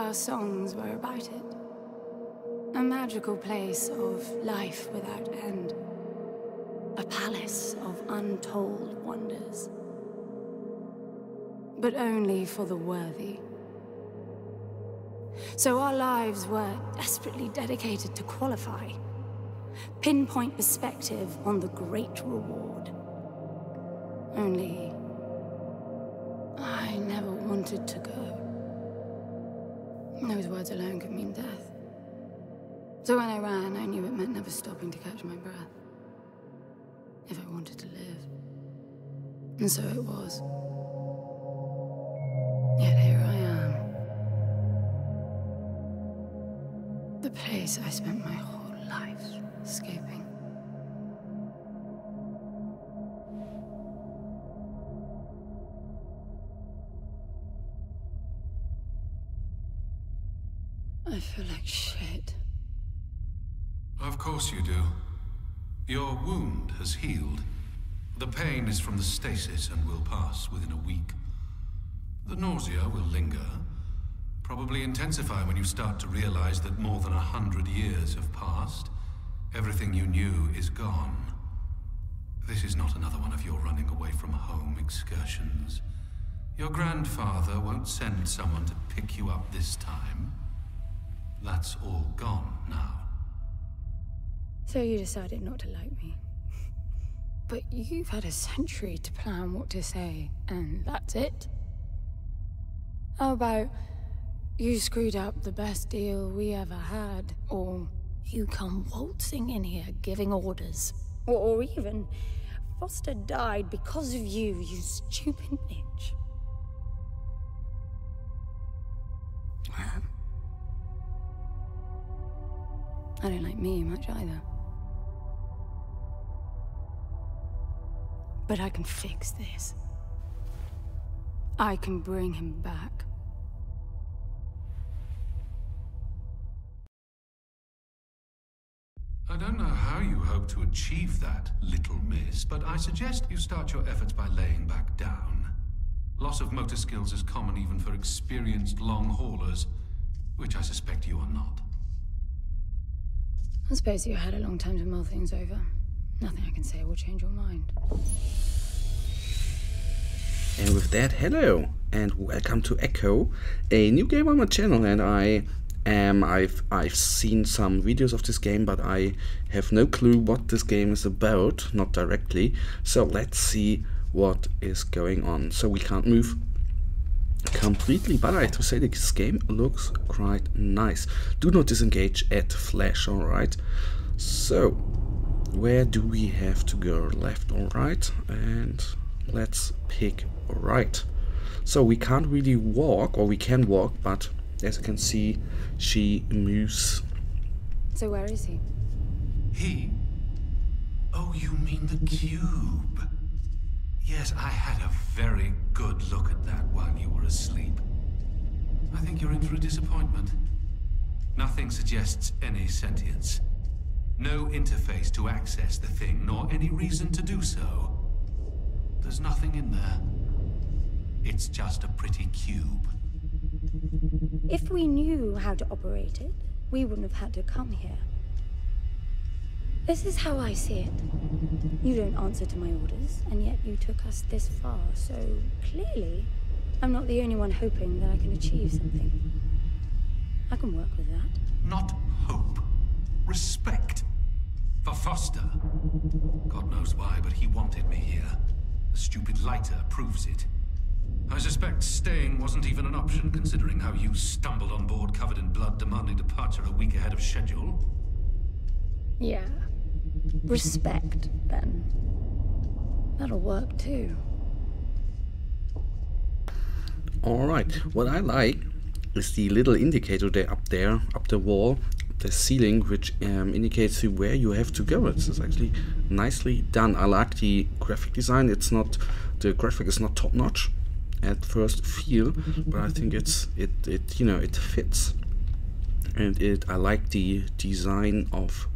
our songs were about it. A magical place of life without end. A palace of untold wonders. But only for the worthy. So our lives were desperately dedicated to qualify. Pinpoint perspective on the great reward. Only... I never wanted to go. Those words alone could mean death. So when I ran, I knew it meant never stopping to catch my breath. If I wanted to live. And so it was. Yet here I am. The place I spent my whole life escaping. I feel like shit. Of course you do. Your wound has healed. The pain is from the stasis and will pass within a week. The nausea will linger, probably intensify when you start to realize that more than 100 years have passed. Everything you knew is gone. This is not another one of your running away from home excursions. Your grandfather won't send someone to pick you up this time. That's all gone now. So you decided not to like me. But you've had a century to plan what to say, and that's it? How about you screwed up the best deal we ever had, or you come waltzing in here giving orders, or even Foster died because of you, you stupid bitch. I don't like me much either. But I can fix this. I can bring him back. I don't know how you hope to achieve that, little miss, but I suggest you start your efforts by laying back down. Loss of motor skills is common even for experienced long haulers, which I suspect you are not. I suppose you had a long time to mull things over. Nothing I can say will change your mind. And with that, hello and welcome to Echo, a new game on my channel. And I've seen some videos of this game, but I have no clue what this game is about, not directly. So let's see what is going on. So we can't move completely, but I have to say this game looks quite nice. Do not disengage at flash, alright? So where do we have to go? Left or right? And let's pick right. So we can't really walk, or we can walk, but as you can see, she moves. So where is he? He? Oh, you mean the cube? Yes, I had a very good look at that while you were asleep. I think you're in for a disappointment. Nothing suggests any sentience. No interface to access the thing, nor any reason to do so. There's nothing in there. It's just a pretty cube. If we knew how to operate it, we wouldn't have had to come here. This is how I see it. You don't answer to my orders, and yet you took us this far, so clearly I'm not the only one hoping that I can achieve something. I can work with that. Not hope. Respect. For Foster. God knows why, but he wanted me here. The stupid lighter proves it. I suspect staying wasn't even an option, considering how you stumbled on board covered in blood, demanding departure a week ahead of schedule. Yeah. Respect, then. That'll work too. Alright, what I like is the little indicator there up the wall, the ceiling, which indicates you where you have to go. It's actually nicely done. I like the graphic design. The graphic is not top notch at first feel, but I think it fits. And I like the design of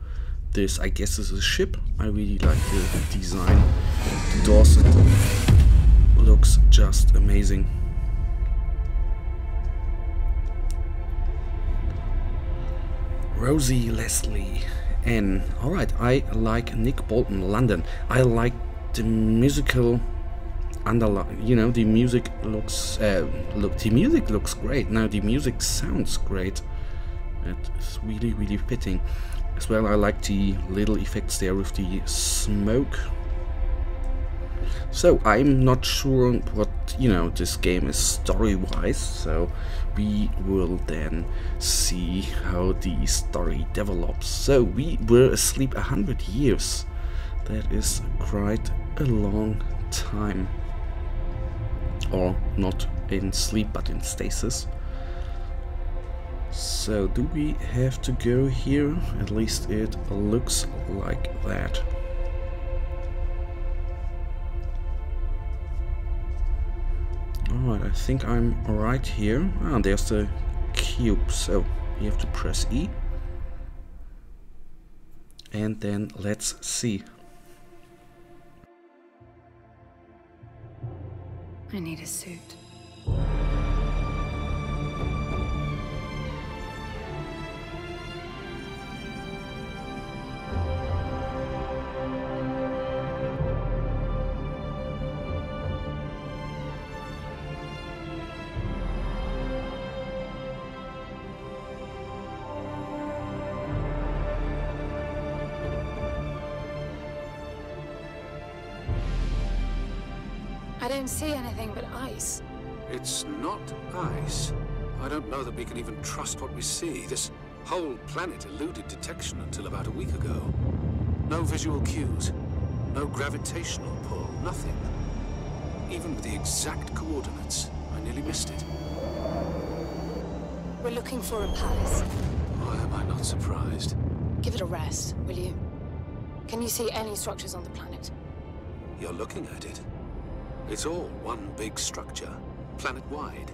this. I guess this is a ship. I really like the design. The doors looks just amazing. Rosie Leslie N. Alright, I like Nick Bolton, London. I like the musical underline, you know, the music looks the music looks great. Now the music sounds great. It's really, really fitting. As well, I like the little effects there with the smoke. So I'm not sure what, you know, this game is story-wise, so we will then see how the story develops. So we were asleep 100 years. That is quite a long time. Or not in sleep, but in stasis. So do we have to go here? At least it looks like that. Alright, I think I'm right here. Ah, there's the cube, so you have to press E. And then let's see. I need a suit. I don't see anything but ice. It's not ice. I don't know that we can even trust what we see. This whole planet eluded detection until about a week ago. No visual cues, no gravitational pull, nothing. Even with the exact coordinates, I nearly missed it. We're looking for a palace. Why am I not surprised? Give it a rest, will you? Can you see any structures on the planet? You're looking at it. It's all one big structure, planet-wide.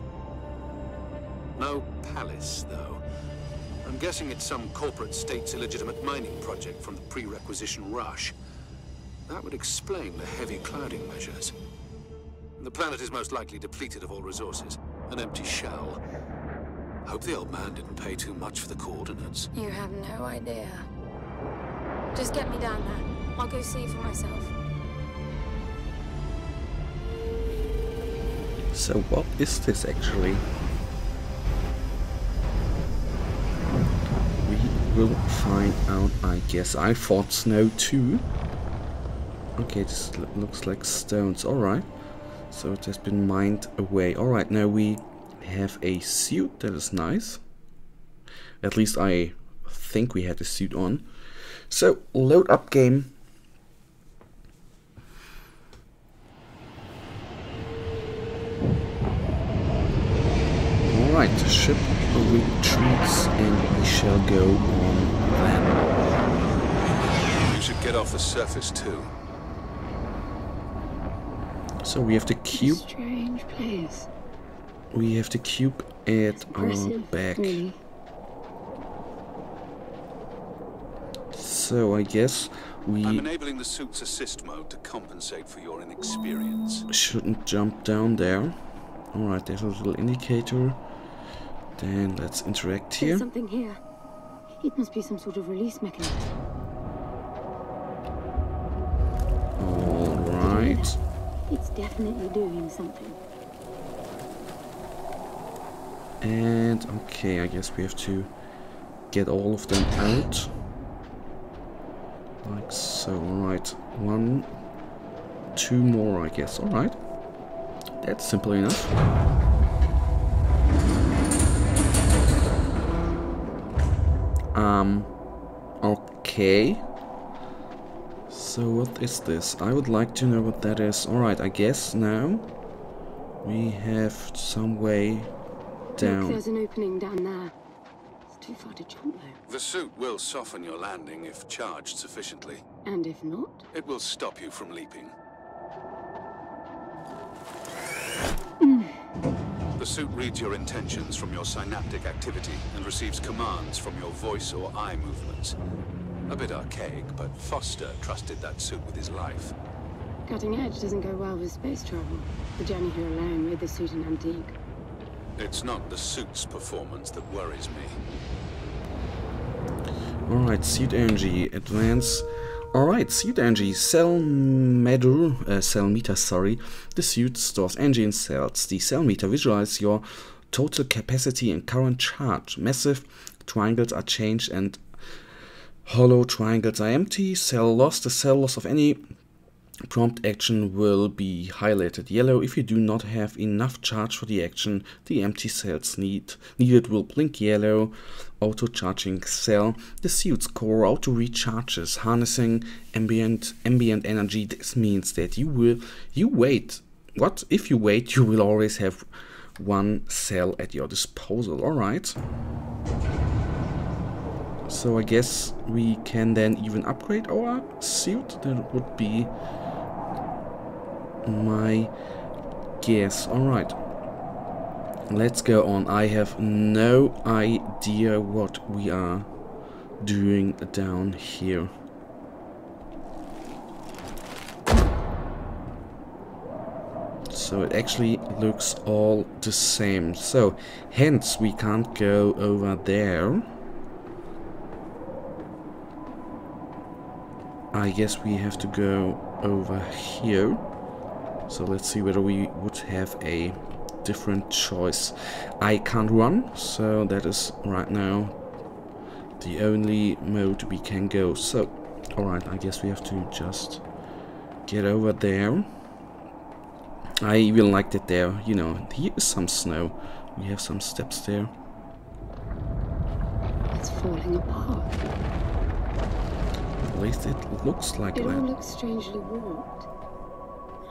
No palace, though. I'm guessing it's some corporate state's illegitimate mining project from the pre-requisition rush. That would explain the heavy clouding measures. The planet is most likely depleted of all resources. An empty shell. Hope the old man didn't pay too much for the coordinates. You have no idea. Just get me down there. I'll go see for myself. So what is this actually? We will find out, I guess. I thought snow too. Okay, this looks like stones. Alright. So it has been mined away. Alright, now we have a suit. That is nice. At least I think we had a suit on. So, load up game. Alright, the ship retreats and we shall go on then. You should get off the surface too. So we have the cube. Strange place. We have the cube at our back. Really. So I guess I'm we enabling the suit's assist mode to compensate for your inexperience. shouldn't jump down there. Alright, there's a little indicator. Then let's interact There's here. something here. It must be some sort of release mechanism. Alright. It's definitely doing something. And okay, I guess we have to get all of them out. Like so, alright. 1, 2 more, I guess. Alright. That's simple enough. Okay. So what is this? I would like to know what that is. Alright, I guess now we have some way down. Look, there's an opening down there. It's too far to jump though. The suit will soften your landing if charged sufficiently. And if not? It will stop you from leaping. The suit reads your intentions from your synaptic activity and receives commands from your voice or eye movements. A bit archaic, but Foster trusted that suit with his life. Cutting edge doesn't go well with space travel. The journey here alone made the suit an antique. It's not the suit's performance that worries me. Alright, suit energy, advance. Alright, suit energy, cell meter, sorry. The suit stores energy in cells. The cell meter visualizes your total capacity and current charge. Massive triangles are changed and hollow triangles are empty. Cell loss, the cell loss of any prompt action will be highlighted yellow. If you do not have enough charge for the action, the empty cells needed will blink yellow. Auto charging cell. The suit's core auto recharges, harnessing ambient energy. This means that you wait. What? If you wait, you will always have one cell at your disposal. Alright. So I guess we can then even upgrade our suit. That would be my guess. Alright. Let's go on. I have no idea what we are doing down here. So it actually looks all the same. So hence we can't go over there. I guess we have to go over here. So let's see whether we would have a different choice. I can't run, so that is right now the only mode we can go. So, alright, I guess we have to just get over there. I even liked it there, you know, here is some snow. We have some steps there. It's falling apart. At least it looks like that. It all looks strangely warped.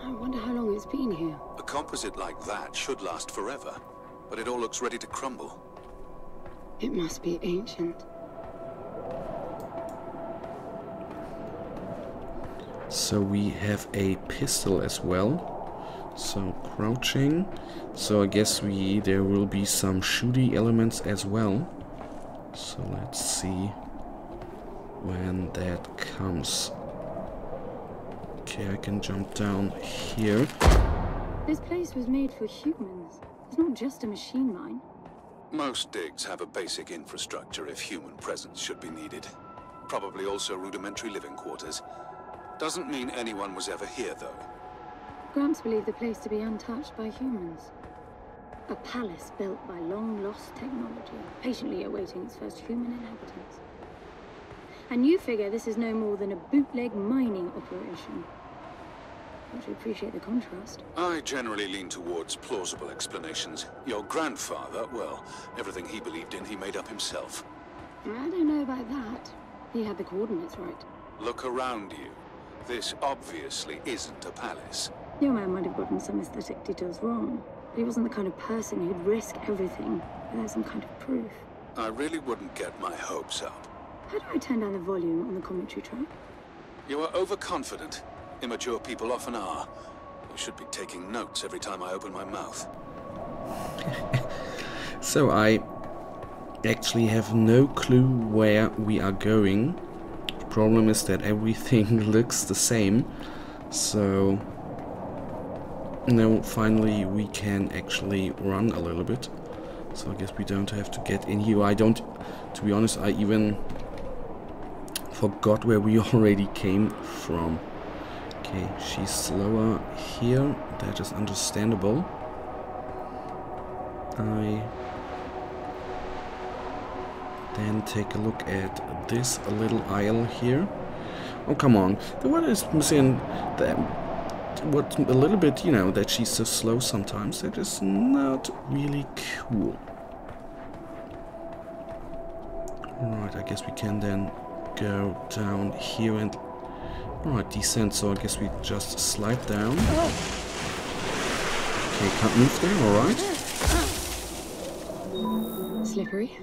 I wonder how long it's been here. A composite like that should last forever, but it all looks ready to crumble. It must be ancient. So we have a pistol as well. So crouching. So I guess there will be some shooty elements as well. So let's see when that comes. Okay, I can jump down here. This place was made for humans. It's not just a machine mine. Most digs have a basic infrastructure if human presence should be needed. Probably also rudimentary living quarters. Doesn't mean anyone was ever here, though. Gramps believed the place to be untouched by humans. A palace built by long-lost technology, patiently awaiting its first human inhabitants. And you figure this is no more than a bootleg mining operation. Don't you appreciate the contrast? I generally lean towards plausible explanations. Your grandfather, well, everything he believed in he made up himself. I don't know about that. He had the coordinates right. Look around you. This obviously isn't a palace. Your man might have gotten some aesthetic details wrong, but he wasn't the kind of person who'd risk everything without some kind of proof. I really wouldn't get my hopes up. How do I turn down the volume on the commentary track? You are overconfident. Immature people often are. You should be taking notes every time I open my mouth. So I actually have no clue where we are going. The problem is that everything looks the same. So now finally we can actually run a little bit. So I guess we don't have to get in here. To be honest, I even forgot where we already came from. Okay, she's slower here. That is understandable. I then take a look at this little aisle here. Oh, come on. The one is missing what a little bit, you know, that she's so slow sometimes. That is not really cool. Alright, I guess we can then go down here and alright, descend, so I guess we just slide down. Okay, can't move there, alright. Slippery.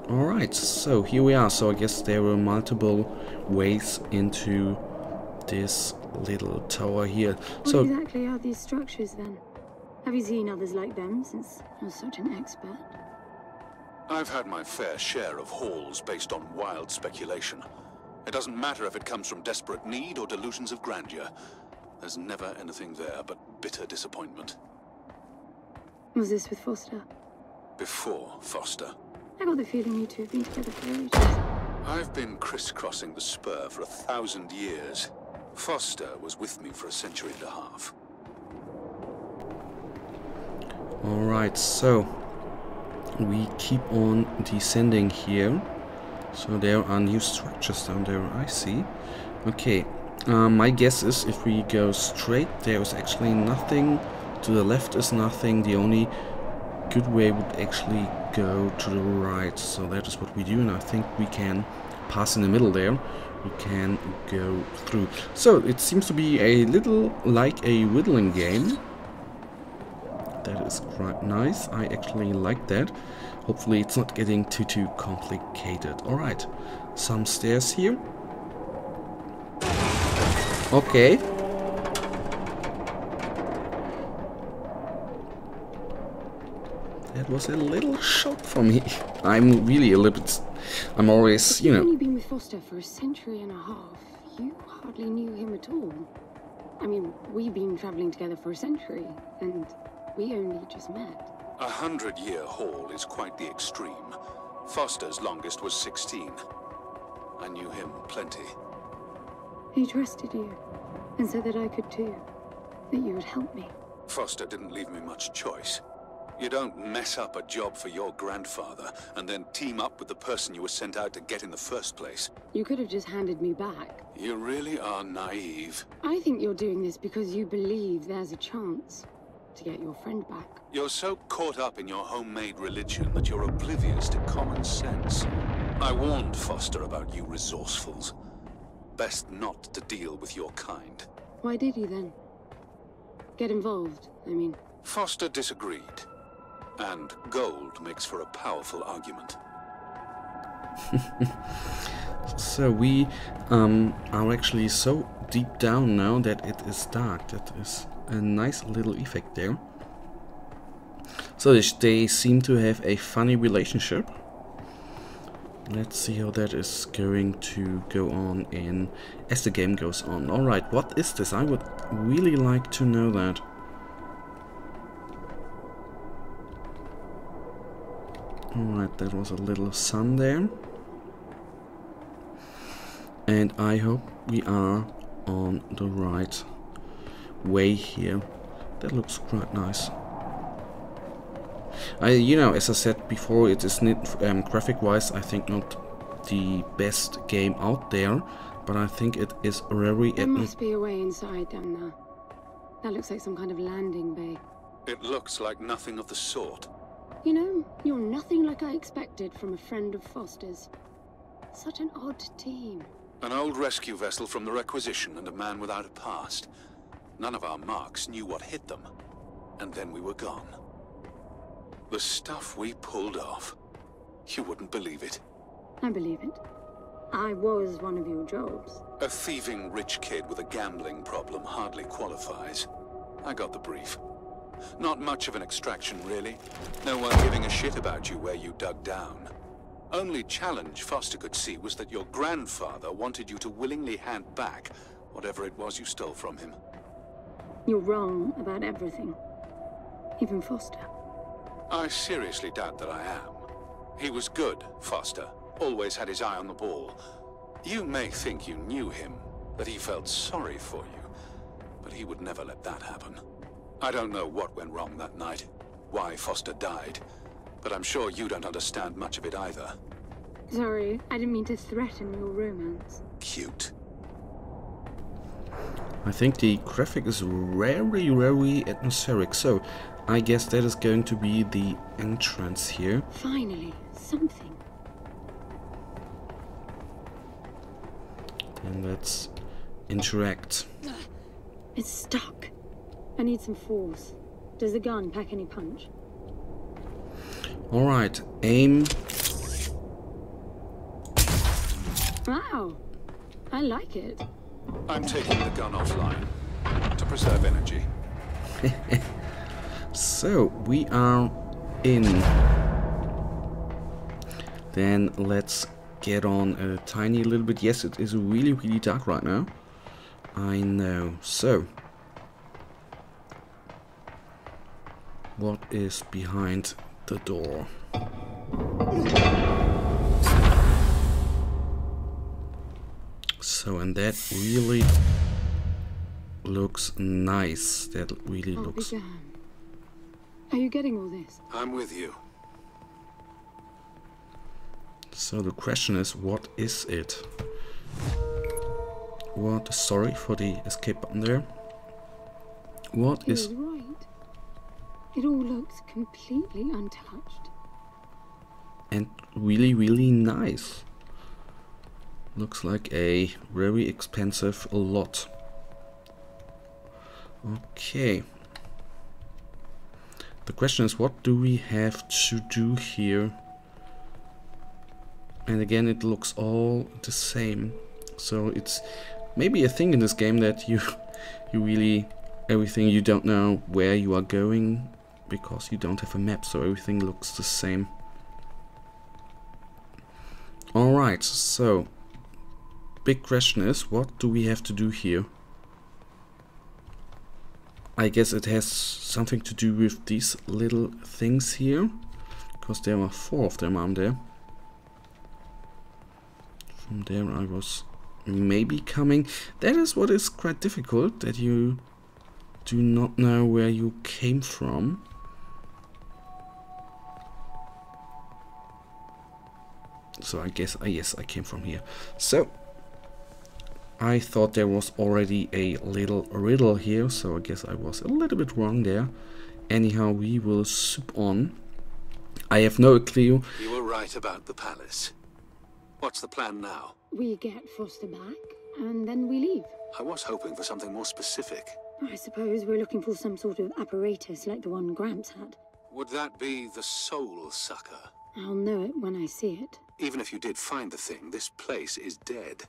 Alright, so here we are. So I guess there were multiple ways into this little tower here. What exactly are these structures then? Have you seen others like them since you're such an expert? I've had my fair share of halls based on wild speculation. It doesn't matter if it comes from desperate need or delusions of grandeur. There's never anything there but bitter disappointment. Was this with Foster? Before Foster. I got the feeling you two have been together for ages. I've been crisscrossing the spur for 1,000 years. Foster was with me for a century and a half. Alright, so we keep on descending here. So there are new structures down there, I see. Okay, my guess is if we go straight, there is actually nothing. To the left is nothing. The only good way would actually go to the right. So that is what we do, and I think we can pass in the middle there. We can go through. So it seems to be a little like a whittling game. That is quite nice. I actually like that. Hopefully it's not getting too complicated. Alright, some stairs here. Okay. That was a little shock for me. I'm really a little bit... I'm always, you know... You've only been with Foster for a century and a half. You hardly knew him at all. I mean, we've been traveling together for a century, and we only just met. 100-year haul is quite the extreme. Foster's longest was 16. I knew him plenty. He trusted you, and said that I could too. That you would help me. Foster didn't leave me much choice. You don't mess up a job for your grandfather and then team up with the person you were sent out to get in the first place. You could have just handed me back. You really are naive. I think you're doing this because you believe there's a chance to get your friend back. You're so caught up in your homemade religion that you're oblivious to common sense. I warned Foster about you resourcefuls. Best not to deal with your kind. Why did you then? Get involved, I mean. Foster disagreed. And gold makes for a powerful argument. So we are actually so deep down now that it is dark. That is a nice little effect there. So they seem to have a funny relationship. Let's see how that is going to go on in as the game goes on. Alright, what is this? I would really like to know that. Alright, that was a little sun there. And I hope we are on the right way here. That looks quite nice. You know, as I said before, it is graphic-wise, I think not the best game out there, but I think it is very... There must be a way inside down there. That looks like some kind of landing bay. It looks like nothing of the sort. You know, you're nothing like I expected from a friend of Foster's. Such an odd team. An old rescue vessel from the Requisition and a man without a past. None of our marks knew what hit them. And then we were gone. The stuff we pulled off. You wouldn't believe it. I believe it. I was one of your jobs. A thieving rich kid with a gambling problem hardly qualifies. I got the brief. Not much of an extraction, really. No one giving a shit about you where you dug down. Only challenge Foster could see was that your grandfather wanted you to willingly hand back whatever it was you stole from him. You're wrong about everything. Even Foster. I seriously doubt that I am. He was good, Foster. Always had his eye on the ball. You may think you knew him, that he felt sorry for you, but he would never let that happen. I don't know what went wrong that night, why Foster died, but I'm sure you don't understand much of it either. Sorry, I didn't mean to threaten your romance. Cute. I think the graphic is very atmospheric, so I guess that is going to be the entrance here. Finally, something. And let's interact. It's stuck. I need some force. Does the gun pack any punch? Alright, aim. Wow, I like it. I'm taking the gun offline to preserve energy. So, we are in. Then let's get on a tiny little bit. Yes, it is really dark right now. I know. So, what is behind the door? So, and that really looks nice. That really looks... Are you getting all this? I'm with you. So the question is, what is it? What? Sorry for the escape button there. What is... You're right. It all looks completely untouched. And really, really nice. Looks like a very expensive lot. Okay. The question is, what do we have to do here? And again, it looks all the same. So it's maybe a thing in this game that you really, everything, you don't know where you are going because you don't have a map, so everything looks the same. Alright, so big question is, what do we have to do here? I guess it has something to do with these little things here, because there are 4 of them, aren't there? From there I was maybe coming. That is what is quite difficult, that you do not know where you came from. So I guess, yes, I came from here. So I thought there was already a little riddle here, so I guess I was a little bit wrong there. Anyhow, we will soup on. I have no clue. You were right about the palace. What's the plan now? We get Foster back, and then we leave. I was hoping for something more specific. I suppose we're looking for some sort of apparatus like the one Gramps had. Would that be the Soul Sucker? I'll know it when I see it. Even if you did find the thing, this place is dead.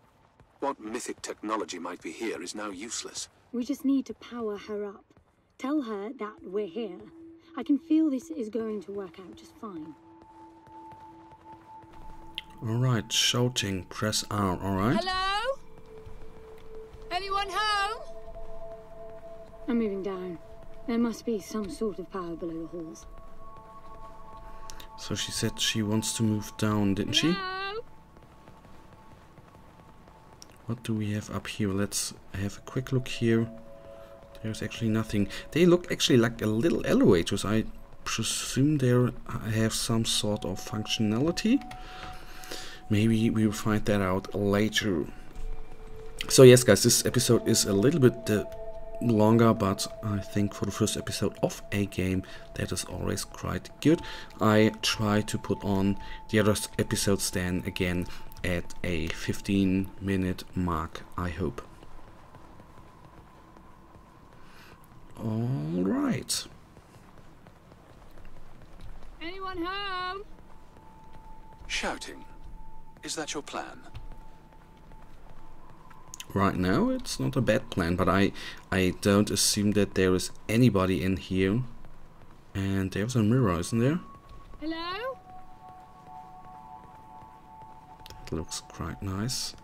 What mythic technology might be here is now useless. We just need to power her up. Tell her that we're here. I can feel this is going to work out just fine. Alright, shouting, press R, alright? Hello? Anyone home? I'm moving down. There must be some sort of power below the halls. So she said she wants to move down, didn't she? What do we have up here? Let's have a quick look here. There's actually nothing. They look actually like a little elevators. I presume they have some sort of functionality. Maybe we will find that out later. So yes, guys, this episode is a little bit longer, but I think for the first episode of a game, that is always quite good. I try to put on the other episodes then again at a 15-minute mark, I hope. All right. Anyone home? Shouting. Is that your plan? Right now, it's not a bad plan, but I don't assume that there is anybody in here. And there's a mirror, isn't there? Hello? That looks quite nice.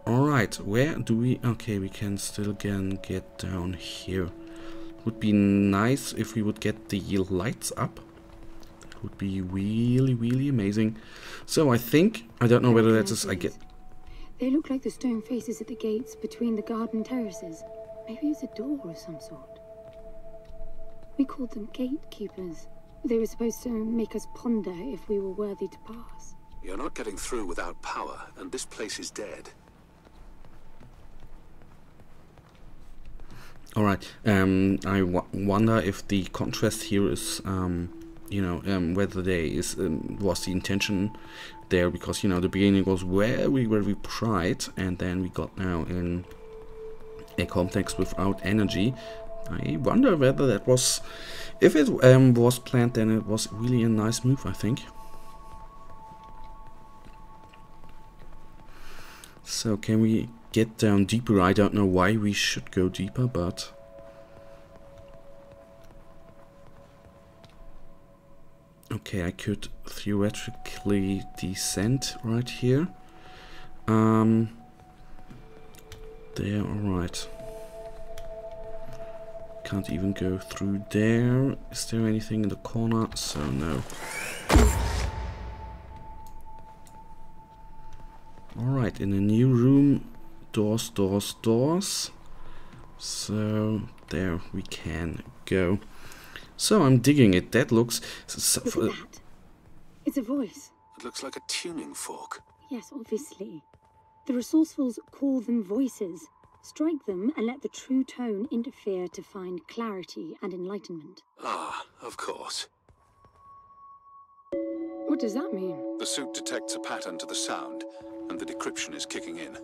Alright, where do we... Okay, we can still get down here. Would be nice if we would get the lights up. That would be really, really amazing. So I think... I don't know whether that is... They look like the stone faces at the gates between the garden terraces. Maybe it's a door of some sort. We called them gatekeepers. They were supposed to make us ponder if we were worthy to pass. You're not getting through without power, and this place is dead. Alright, I wonder if the contrast here is, you know, whether there is was the intention there, because, you know, the beginning was very, very bright, and then we got now in a complex without energy. I wonder whether that was, if it was planned, then it was really a nice move, I think. So can we get down deeper? I don't know why we should go deeper, but okay, I could theoretically descend right here. There, alright. Can't even go through there. Is there anything in the corner? So no. Alright, in a new room, doors, doors, doors. So there we can go. So I'm digging it. That looks... Look at that. It's a voice. It looks like a tuning fork. Yes, obviously. The resourcefuls call them voices. Strike them and let the true tone interfere to find clarity and enlightenment. Ah, of course. What does that mean? The suit detects a pattern to the sound, and the decryption is kicking in.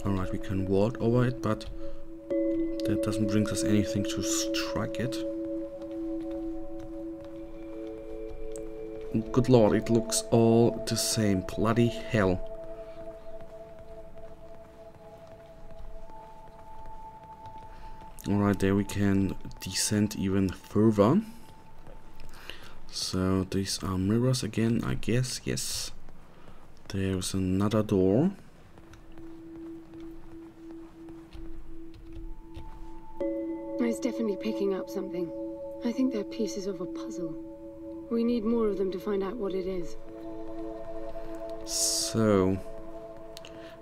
Alright, we can walk over it, but that doesn't bring us anything to strike it. Good lord, it looks all the same. Bloody hell. Alright, there we can descend even further. So these are mirrors again, I guess. Yes. There's another door. It's definitely picking up something. I think they're pieces of a puzzle. We need more of them to find out what it is. So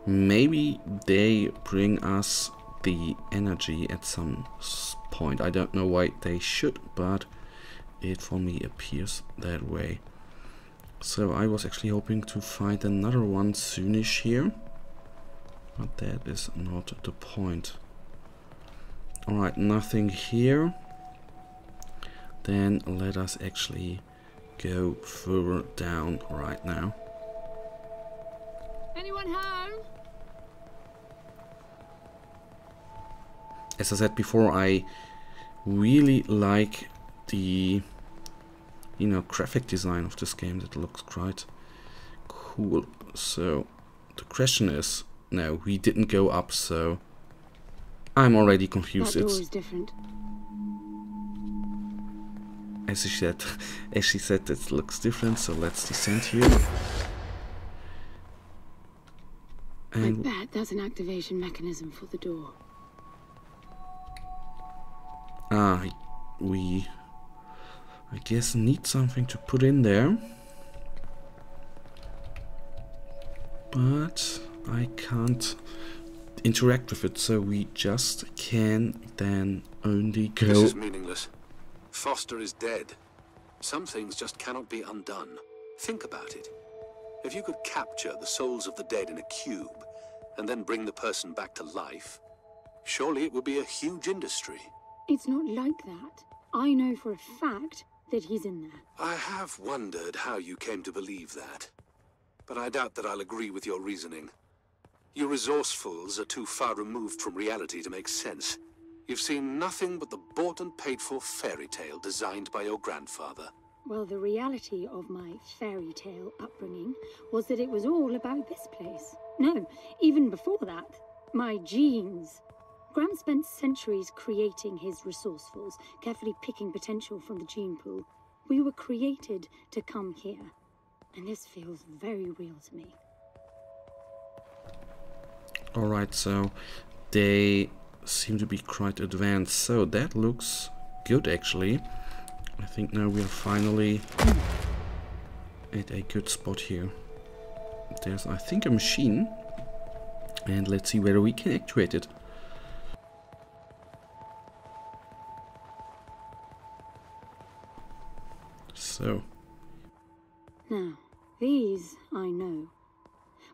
maybe they bring us the energy at some point. I don't know why they should, but it for me appears that way. So I was actually hoping to find another one soonish here, but that is not the point. Alright, nothing here. Then let us actually go further down right now. Anyone home? As I said before, I really like the, you know, graphic design of this game. That looks quite cool. So the question is, no, we didn't go up, so I'm already confused. That door is different. As she said, it looks different. So let's descend here. And I bet that's an activation mechanism for the door. We, I guess, need something to put in there. But I can't interact with it, so we just can then only go... This is meaningless. Foster is dead. Some things just cannot be undone. Think about it. If you could capture the souls of the dead in a cube, and then bring the person back to life, surely it would be a huge industry. It's not like that. I know for a fact that he's in there. I have wondered how you came to believe that, but I doubt that I'll agree with your reasoning. You resourcefuls are too far removed from reality to make sense. You've seen nothing but the bought and paid for fairy tale designed by your grandfather. Well, the reality of my fairy tale upbringing was that it was all about this place. No, even before that, my genes. Graham spent centuries creating his resourcefuls, carefully picking potential from the gene pool. We were created to come here, and this feels very real to me. Alright, so they seem to be quite advanced, so that looks good actually. I think now we are finally at a good spot here. There's, I think, a machine, and let's see whether we can activate it. So now, these I know.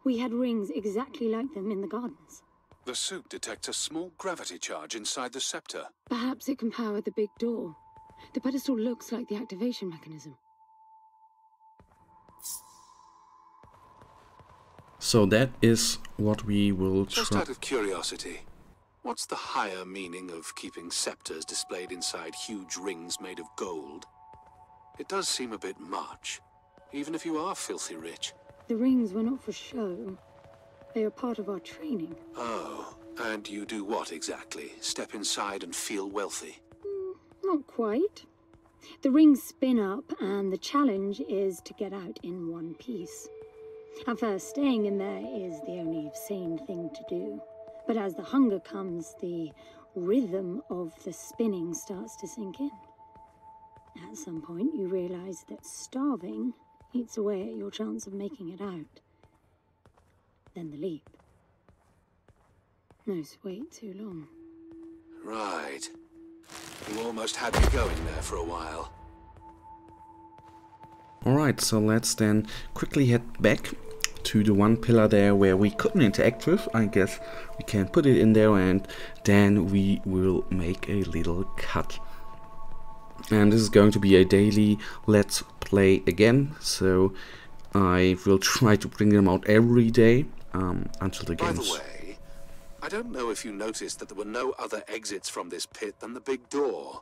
We had rings exactly like them in the gardens. The suit detects a small gravity charge inside the scepter. Perhaps it can power the big door. The pedestal looks like the activation mechanism. So that is what we will try. Just out of curiosity, what's the higher meaning of keeping scepters displayed inside huge rings made of gold? It does seem a bit much, even if you are filthy rich. The rings were not for show. They are part of our training. Oh, and you do what exactly? Step inside and feel wealthy? Not quite. The rings spin up, and the challenge is to get out in one piece. At first, staying in there is the only sane thing to do. But as the hunger comes, the rhythm of the spinning starts to sink in. At some point, you realize that starving eats away at your chance of making it out. Then the leap. No, wait too long. Right. You almost had me going there for a while. Alright, so let's then quickly head back to the one pillar there where we couldn't interact with. I guess we can put it in there and then we will make a little cut. And this is going to be a daily let's play again, so I will try to bring them out every day until the game's... By the way, I don't know if you noticed that there were no other exits from this pit than the big door.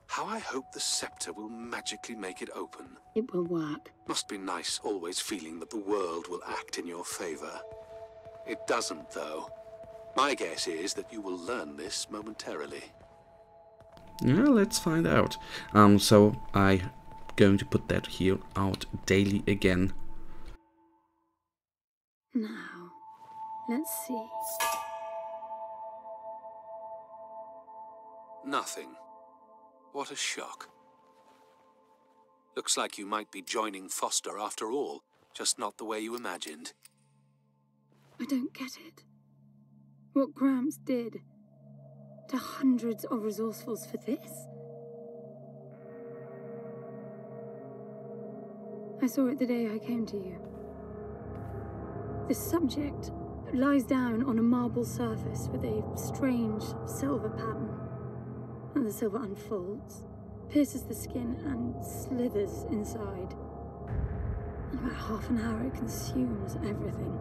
How I hope the scepter will magically make it open. It will work. Must be nice always feeling that the world will act in your favor. It doesn't, though. My guess is that you will learn this momentarily. Yeah, let's find out. So I'm going to put that here out daily again. Now, let's see. Nothing. What a shock. Looks like you might be joining Foster after all, just not the way you imagined. I don't get it. What Gramps did to hundreds of resourcefuls for this? I saw it the day I came to you. The subject lies down on a marble surface with a strange silver pattern. And the silver unfolds, pierces the skin, and slithers inside. In about half an hour, it consumes everything.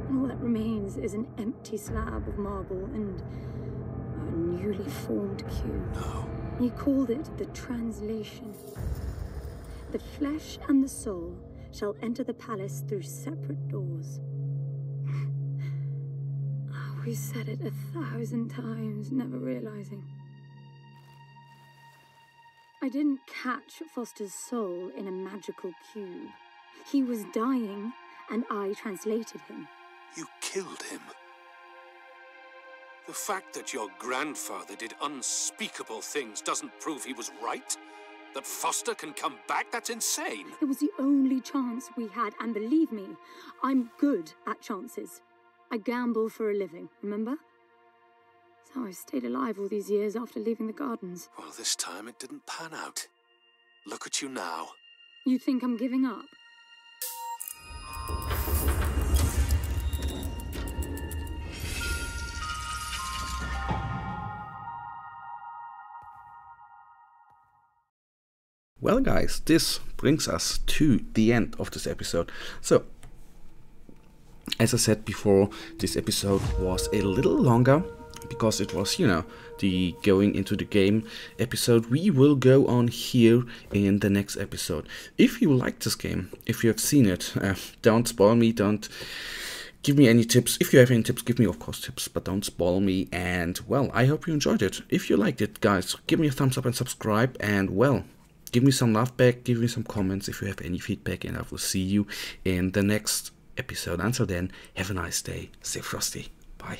And all that remains is an empty slab of marble and a newly formed cube. No. He called it the Translation. The flesh and the soul shall enter the palace through separate doors. We said it 1,000 times, never realizing. I didn't catch Foster's soul in a magical cube. He was dying, and I translated him. You killed him. The fact that your grandfather did unspeakable things doesn't prove he was right. That Foster can come back, that's insane. It was the only chance we had, and believe me, I'm good at chances. I gamble for a living, remember? That's how I stayed alive all these years after leaving the gardens. Well, this time it didn't pan out. Look at you now. You think I'm giving up? Well guys, this brings us to the end of this episode. So, as I said before, this episode was a little longer because it was, the going into the game episode. We will go on here in the next episode. If you like this game, if you have seen it, don't spoil me, don't give me any tips. If you have any tips, give me of course tips, but don't spoil me. And well, I hope you enjoyed it. If you liked it, guys, give me a thumbs up and subscribe, and well, give me some love back, give me some comments if you have any feedback, and I will see you in the next episode. Until then, have a nice day. Stay frosty. Bye.